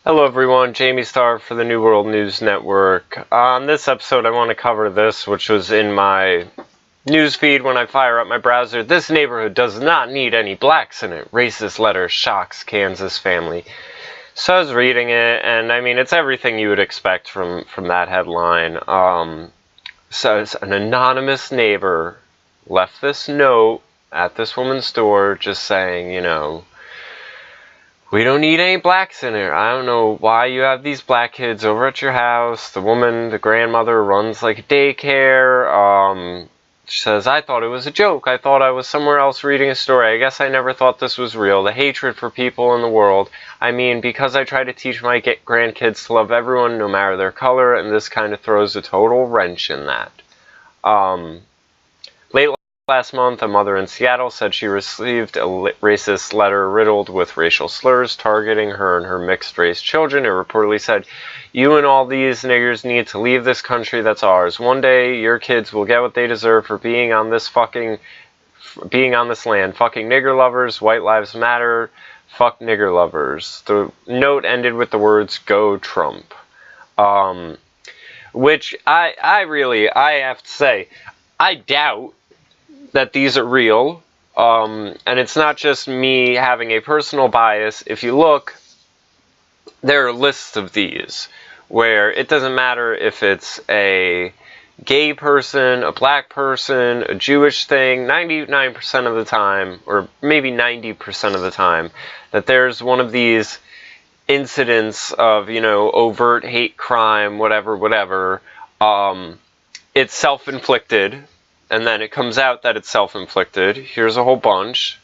Hello everyone, JamieStarr for the New World News Network. On this episode I want to cover this, which was in my newsfeed when I fire up my browser. This neighborhood does not need any blacks in it. Racist letter shocks Kansas family. So I was reading it, and I mean, it's everything you would expect from that headline. So it's an anonymous neighbor left this note at this woman's store just saying, you know, we don't need any blacks in here. I don't know why you have these black kids over at your house. The woman, the grandmother, runs like a daycare. She says, I thought it was a joke. I thought I was somewhere else reading a story. I guess I never thought this was real. The hatred for people in the world. I mean, because I try to teach my grandkids to love everyone no matter their color, and this kind of throws a total wrench in that. Late last month, a mother in Seattle said she received a racist letter riddled with racial slurs targeting her and her mixed-race children. It reportedly said, you and all these niggers need to leave this country that's ours. One day, your kids will get what they deserve for being on this land. Fucking nigger lovers, white lives matter, fuck nigger lovers. The note ended with the words, go Trump. Which I have to say, I doubt that these are real, and it's not just me having a personal bias. If you look, there are lists of these, where it doesn't matter if it's a gay person, a black person, a Jewish thing, 99% of the time, or maybe 90% of the time, that there's one of these incidents of, you know, overt hate crime, whatever, it's self-inflicted. And then it comes out that it's self-inflicted. Here's a whole bunch.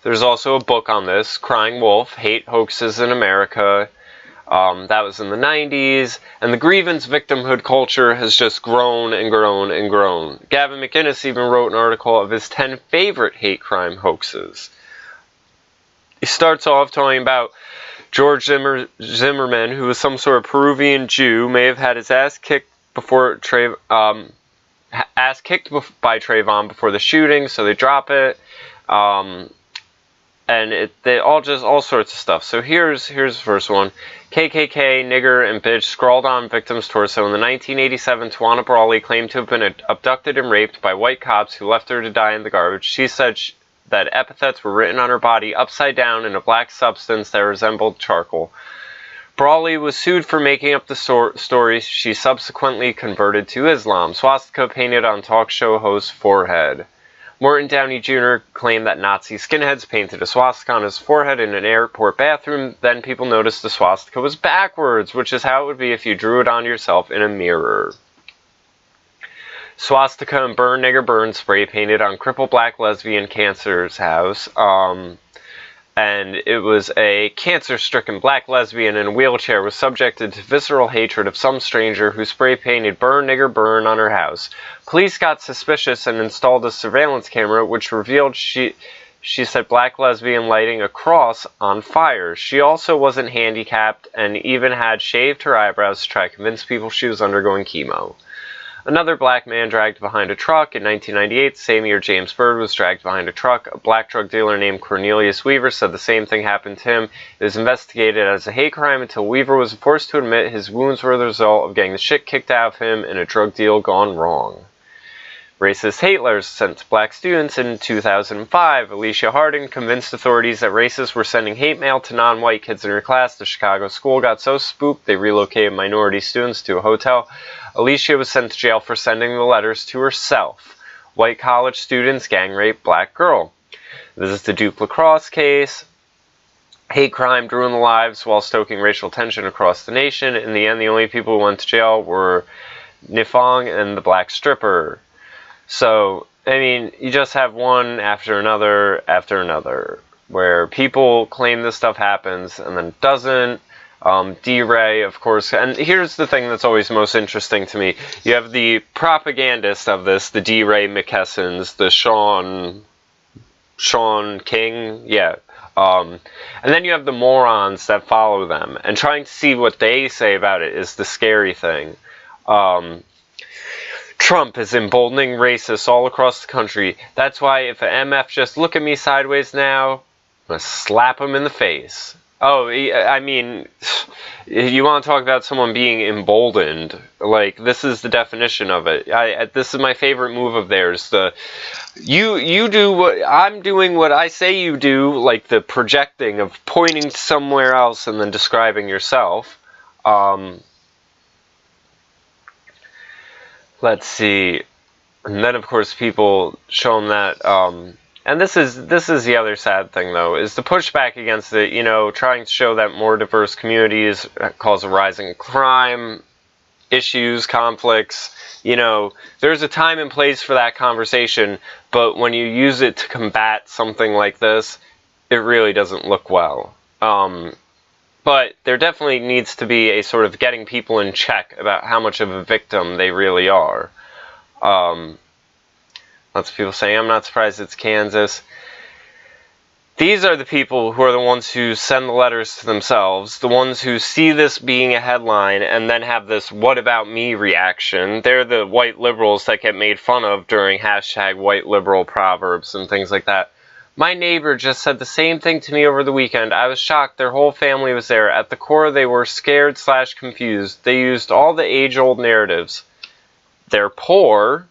There's also a book on this, Crying Wolf, Hate Hoaxes in America. That was in the 90s. And the grievance victimhood culture has just grown and grown and grown. Gavin McInnes even wrote an article of his 10 favorite hate crime hoaxes. He starts off talking about George Zimmerman, who was some sort of Peruvian Jew, may have had his ass kicked by Trayvon before the shooting, so they drop it, and they all sorts of stuff. So here's the first one. KKK, nigger, and bitch scrawled on victim's torso. In the 1987, Tawana Brawley claimed to have been abducted and raped by white cops who left her to die in the garbage. She said that epithets were written on her body upside down in a black substance that resembled charcoal. Brawley was sued for making up the story. She subsequently converted to Islam. Swastika painted on talk show host's forehead. Morton Downey Jr. claimed that Nazi skinheads painted a swastika on his forehead in an airport bathroom. Then people noticed the swastika was backwards, which is how it would be if you drew it on yourself in a mirror. Swastika and Burn Nigger Burn spray painted on crippled black lesbian cancer's house. And it was a cancer-stricken black lesbian in a wheelchair was subjected to visceral hatred of some stranger who spray-painted Burn Nigger Burn on her house. Police got suspicious and installed a surveillance camera which revealed she said black lesbian lighting a cross on fire. She also wasn't handicapped and even had shaved her eyebrows to try to convince people she was undergoing chemo. Another black man dragged behind a truck. In 1998, the same year James Byrd was dragged behind a truck. A black drug dealer named Cornelius Weaver said the same thing happened to him. It was investigated as a hate crime until Weaver was forced to admit his wounds were the result of getting the shit kicked out of him in a drug deal gone wrong. Racist hate letters sent to black students in 2005. Alicia Harding convinced authorities that racists were sending hate mail to non-white kids in her class. The Chicago school got so spooked they relocated minority students to a hotel. Alicia was sent to jail for sending the letters to herself. White college students gang rape black girl. This is the Duke Lacrosse case. Hate crime ruined the lives while stoking racial tension across the nation. In the end, the only people who went to jail were Nifong and the black stripper. So, I mean, you just have one after another, where people claim this stuff happens and then it doesn't. D-Ray, of course, and here's the thing that's always most interesting to me. You have the propagandist of this, the D-Ray McKessons, the Sean King, yeah. And then you have the morons that follow them, and trying to see what they say about it is the scary thing. Trump is emboldening racists all across the country. That's why if an MF just look at me sideways now, I'm going to slap him in the face. Oh, I mean, You want to talk about someone being emboldened? Like, this is the definition of it. This is my favorite move of theirs. You do what I'm doing, what I say you do, like the projecting of pointing somewhere else and then describing yourself. Let's see. And then, of course, people show them that, and this is the other sad thing, though, is the pushback against it, you know, trying to show that more diverse communities cause a rise in crime, issues, conflicts. You know, there's a time and place for that conversation, but when you use it to combat something like this, it really doesn't look well. But there definitely needs to be a sort of getting people in check about how much of a victim they really are. Lots of people saying, I'm not surprised it's Kansas. These are the people who are the ones who send the letters to themselves, the ones who see this being a headline and then have this what about me reaction. They're the white liberals that get made fun of during hashtag white liberal proverbs and things like that. My neighbor just said the same thing to me over the weekend. I was shocked. Their whole family was there. At the core, they were scared/confused. They used all the age-old narratives. They're poor,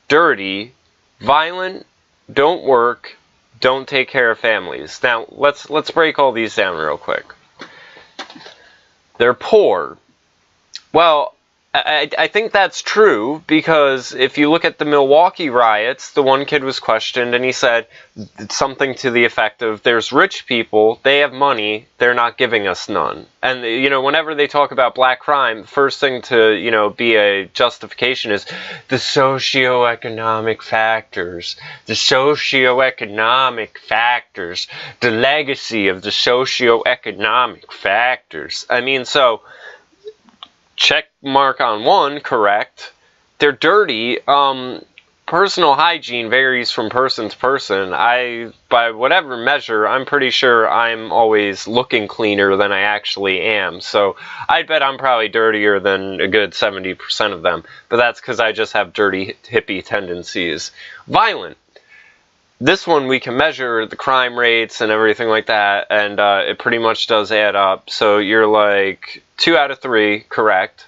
dirty, violent, don't work, don't take care of families. Now, let's break all these down real quick. They're poor. Well, I think that's true, because if you look at the Milwaukee riots, the one kid was questioned and he said something to the effect of, there's rich people, they have money, they're not giving us none. And, you know, whenever they talk about black crime, the first thing to, you know, be a justification is the socioeconomic factors, the legacy of the socioeconomic factors. I mean, so, check mark on one, correct. They're dirty. Personal hygiene varies from person to person. By whatever measure, I'm pretty sure I'm always looking cleaner than I actually am. So I bet I'm probably dirtier than a good 70% of them. But that's because I just have dirty hippie tendencies. Violent. This one we can measure the crime rates and everything like that, and it pretty much does add up. So you're like 2 out of 3, correct.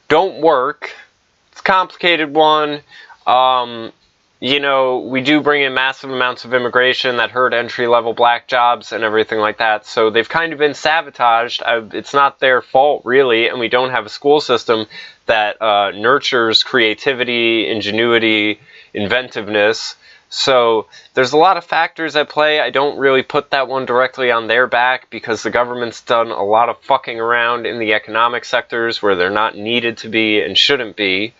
Don't work. It's a complicated one. You know, we do bring in massive amounts of immigration that hurt entry-level black jobs and everything like that. So they've kind of been sabotaged. It's not their fault, really, and we don't have a school system that nurtures creativity, ingenuity, inventiveness. So there's a lot of factors at play. I don't really put that one directly on their back, because the government's done a lot of fucking around in the economic sectors where they're not needed to be and shouldn't be.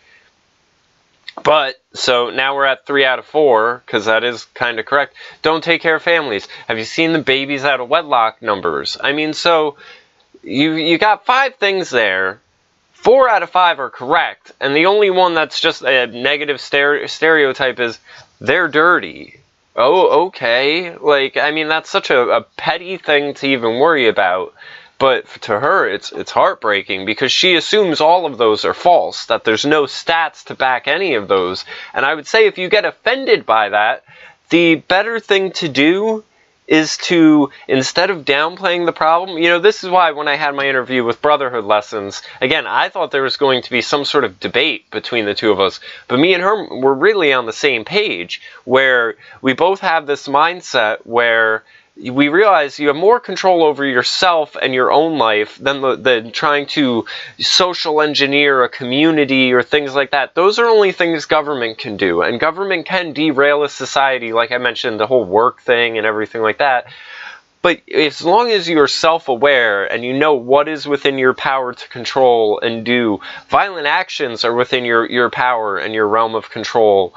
But, so now we're at 3 out of 4, because that is kind of correct. Don't take care of families. Have you seen the babies out of wedlock numbers? I mean, so you got 5 things there. 4 out of 5 are correct, and the only one that's just a negative stereotype is they're dirty. Oh, okay. Like, I mean, that's such a petty thing to even worry about. But to her, it's heartbreaking, because she assumes all of those are false, that there's no stats to back any of those. And I would say if you get offended by that, the better thing to do is to, instead of downplaying the problem, you know, this is why when I had my interview with Brotherhood Lessons, again, I thought there was going to be some sort of debate between the two of us, but me and her were really on the same page, where we both have this mindset where we realize you have more control over yourself and your own life than trying to social engineer a community or things like that. Those are only things government can do, and government can derail a society, like I mentioned, the whole work thing and everything like that. But as long as you're self-aware and you know what is within your power to control and do, violent actions are within your power and your realm of control.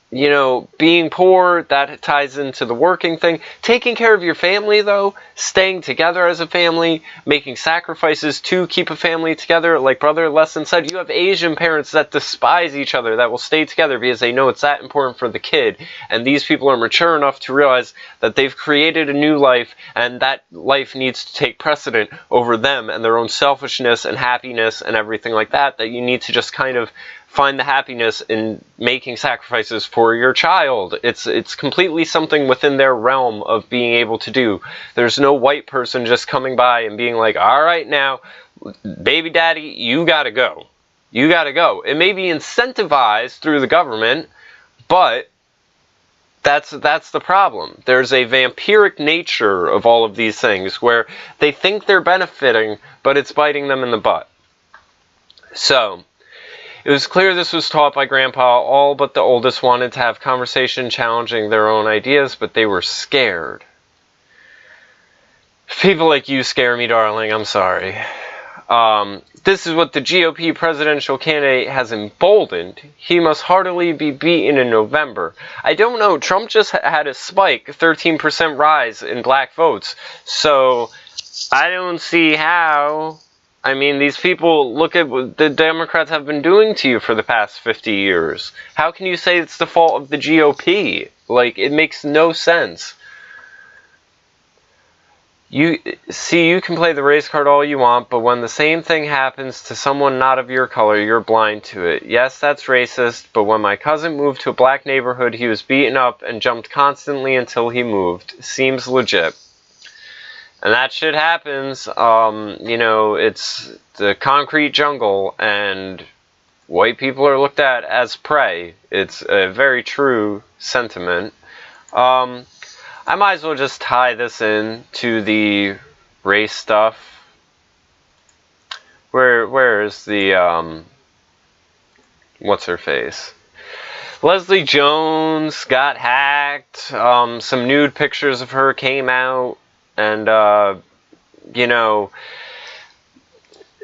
You know, being poor, that ties into the working thing. Taking care of your family, though, staying together as a family, making sacrifices to keep a family together. Like Brother Lesson said, you have Asian parents that despise each other, that will stay together because they know it's that important for the kid. And these people are mature enough to realize that they've created a new life, and that life needs to take precedent over them and their own selfishness and happiness and everything like that, that you need to just kind of find the happiness in making sacrifices for your child. It's completely something within their realm of being able to do. There's no white person just coming by and being like, all right now, baby daddy, you gotta go. You gotta go. It may be incentivized through the government, but that's the problem. There's a vampiric nature of all of these things where they think they're benefiting, but it's biting them in the butt. So, it was clear this was taught by Grandpa. All but the oldest wanted to have conversation challenging their own ideas, but they were scared. People like you scare me, darling. I'm sorry. This is what the GOP presidential candidate has emboldened. He must heartily be beaten in November. I don't know. Trump just had a spike, 13% rise in black votes. So, I don't see how. I mean, these people, look at what the Democrats have been doing to you for the past 50 years. How can you say it's the fault of the GOP? Like, it makes no sense. You can play the race card all you want, but when the same thing happens to someone not of your color, you're blind to it. Yes, that's racist, but when my cousin moved to a black neighborhood, he was beaten up and jumped constantly until he moved. Seems legit. And that shit happens. It's the concrete jungle, and white people are looked at as prey. It's a very true sentiment. I might as well just tie this in to the race stuff. Where is the, what's her face? Leslie Jones got hacked. Some nude pictures of her came out. And,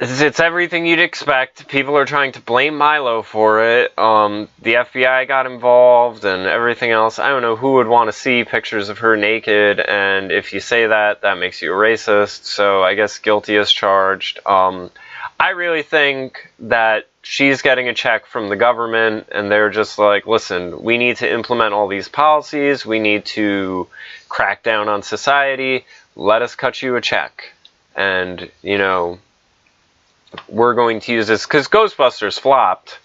it's everything you'd expect. People are trying to blame Milo for it. The FBI got involved and everything else. I don't know who would want to see pictures of her naked, and if you say that, that makes you a racist. So I guess guilty as charged. I really think that she's getting a check from the government, and they're just like, listen, we need to implement all these policies. We need to crack down on society. Let us cut you a check. And, we're going to use this, because Ghostbusters flopped.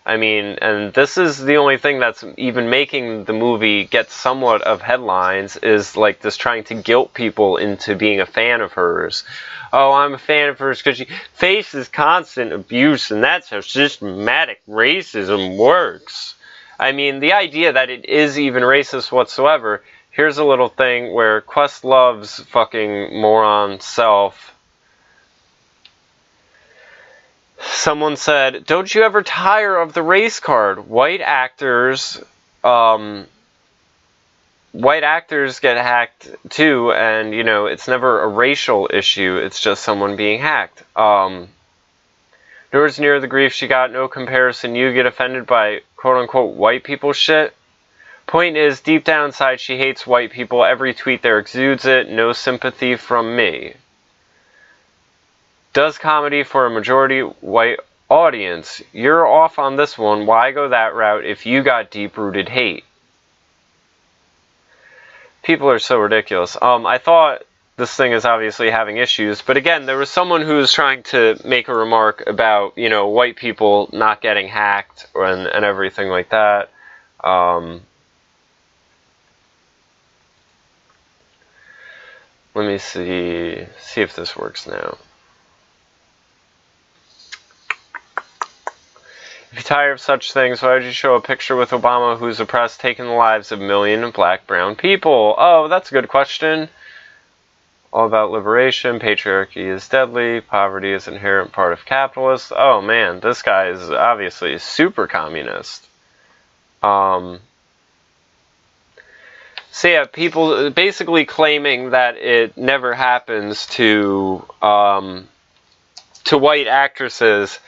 I mean, and this is the only thing that's even making the movie get somewhat of headlines, is like this trying to guilt people into being a fan of hers. Oh, I'm a fan of hers because she faces constant abuse, and that's how systematic racism works. I mean, the idea that it is even racist whatsoever. Here's a little thing where Questlove's fucking moron self. Someone said, don't you ever tire of the race card? White actors get hacked too, and, it's never a racial issue, it's just someone being hacked. Nowhere near the grief she got, no comparison. You get offended by quote-unquote white people shit? Point is, deep down inside, she hates white people. Every tweet there exudes it. No sympathy from me. Does comedy for a majority white audience. You're off on this one. Why go that route if you got deep-rooted hate? People are so ridiculous. I thought this thing is obviously having issues, but again, there was someone who was trying to make a remark about, white people not getting hacked and everything like that. Let me see if this works now. If you're tired of such things, why would you show a picture with Obama who's oppressed, taking the lives of millions of black, brown people? Oh, that's a good question. All about liberation, patriarchy is deadly, poverty is an inherent part of capitalists. Oh man, this guy is obviously super communist. So yeah, people basically claiming that it never happens to white actresses.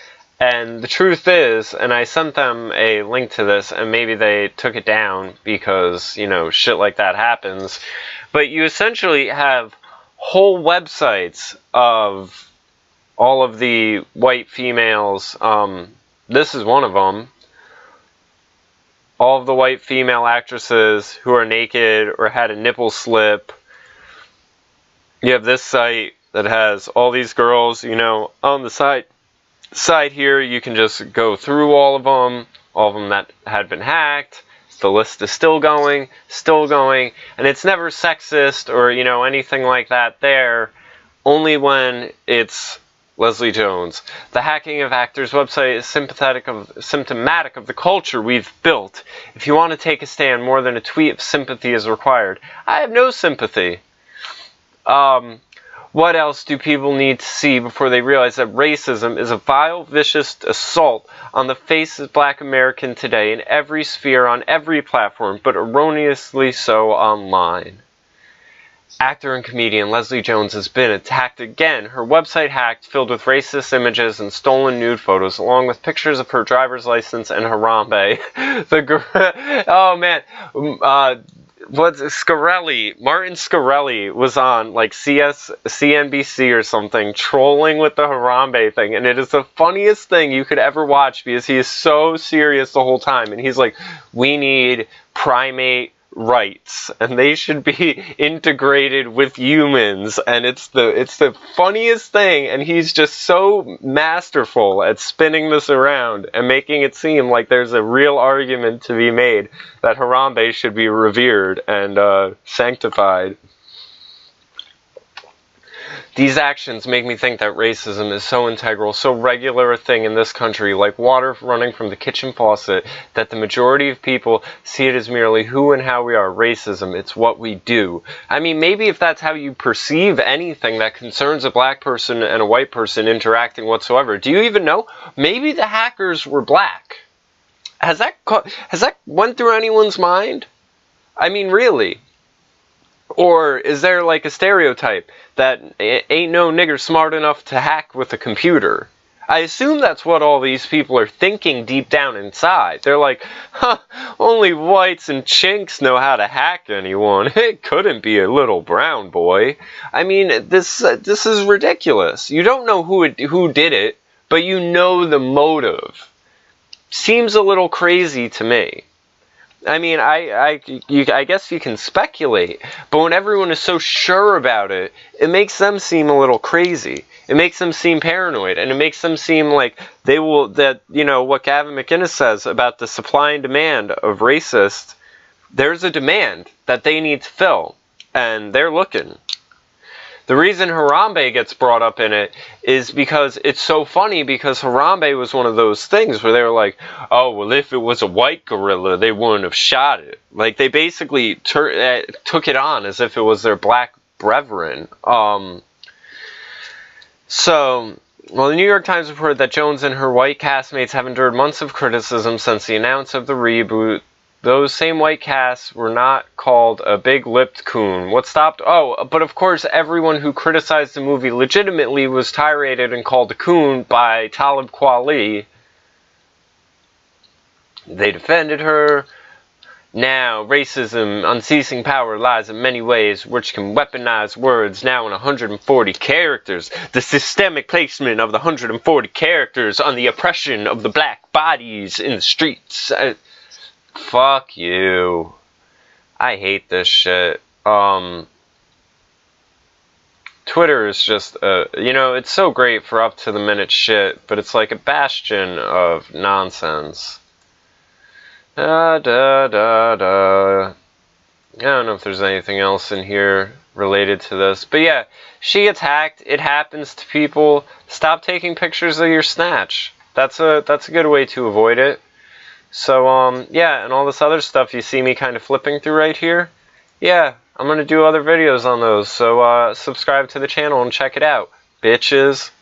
And the truth is, and I sent them a link to this, and maybe they took it down because, shit like that happens. But you essentially have whole websites of all of the white females. This is one of them. All of the white female actresses who are naked or had a nipple slip. You have this site that has all these girls, on the site, side here, you can just go through all of them that had been hacked. The list is still going, and it's never sexist or, you know, anything like that there, only when it's Leslie Jones. The hacking of actors' website is symptomatic of the culture we've built. If you want to take a stand, more than a tweet of sympathy is required. I have no sympathy. What else do people need to see before they realize that racism is a vile, vicious assault on the face of Black American today in every sphere, on every platform, but erroneously so online? Actor and comedian Leslie Jones has been attacked again. Her website hacked, filled with racist images and stolen nude photos, along with pictures of her driver's license and Harambe. Oh man, Martin Scarelli was on like CNBC or something, trolling with the Harambe thing, and it is the funniest thing you could ever watch because he is so serious the whole time, and he's like, we need primate rights and they should be integrated with humans, and it's the funniest thing, and he's just so masterful at spinning this around and making it seem like there's a real argument to be made that Harambe should be revered and sanctified. These actions make me think that racism is so integral, so regular a thing in this country, like water running from the kitchen faucet, that the majority of people see it as merely who and how we are. Racism, it's what we do. I mean, maybe if that's how you perceive anything that concerns a black person and a white person interacting whatsoever. Do you even know? Maybe the hackers were black. Has that went through anyone's mind? I mean, really? Or is there like a stereotype that ain't no nigger smart enough to hack with a computer? I assume that's what all these people are thinking deep down inside. They're like, huh, only whites and chinks know how to hack anyone. It couldn't be a little brown boy. I mean, this is ridiculous. You don't know who did it, but you know the motive. Seems a little crazy to me. I mean, I guess you can speculate, but when everyone is so sure about it, it makes them seem a little crazy. It makes them seem paranoid, and it makes them seem like you know, what Gavin McInnes says about the supply and demand of racists, there's a demand that they need to fill, and they're looking. The reason Harambe gets brought up in it is because it's so funny, because Harambe was one of those things where they were like, oh, well, if it was a white gorilla, they wouldn't have shot it. Like, they basically took it on as if it was their black brethren. Well, the New York Times reported that Jones and her white castmates have endured months of criticism since the announcement of the reboot. Those same white casts were not called a big-lipped coon. What stopped? Oh, but of course everyone who criticized the movie legitimately was tiraded and called a coon by Talib Kweli. They defended her. Now, racism, unceasing power lies in many ways, which can weaponize words now in 140 characters. The systemic placement of the 140 characters on the oppression of the black bodies in the streets. Fuck you. I hate this shit. Twitter is just, you know, it's so great for up-to-the-minute shit, but it's like a bastion of nonsense. I don't know if there's anything else in here related to this. But yeah, she gets hacked. It happens to people. Stop taking pictures of your snatch. That's a good way to avoid it. So, yeah, and all this other stuff you see me kind of flipping through right here, yeah, I'm going to do other videos on those, so, subscribe to the channel and check it out, bitches.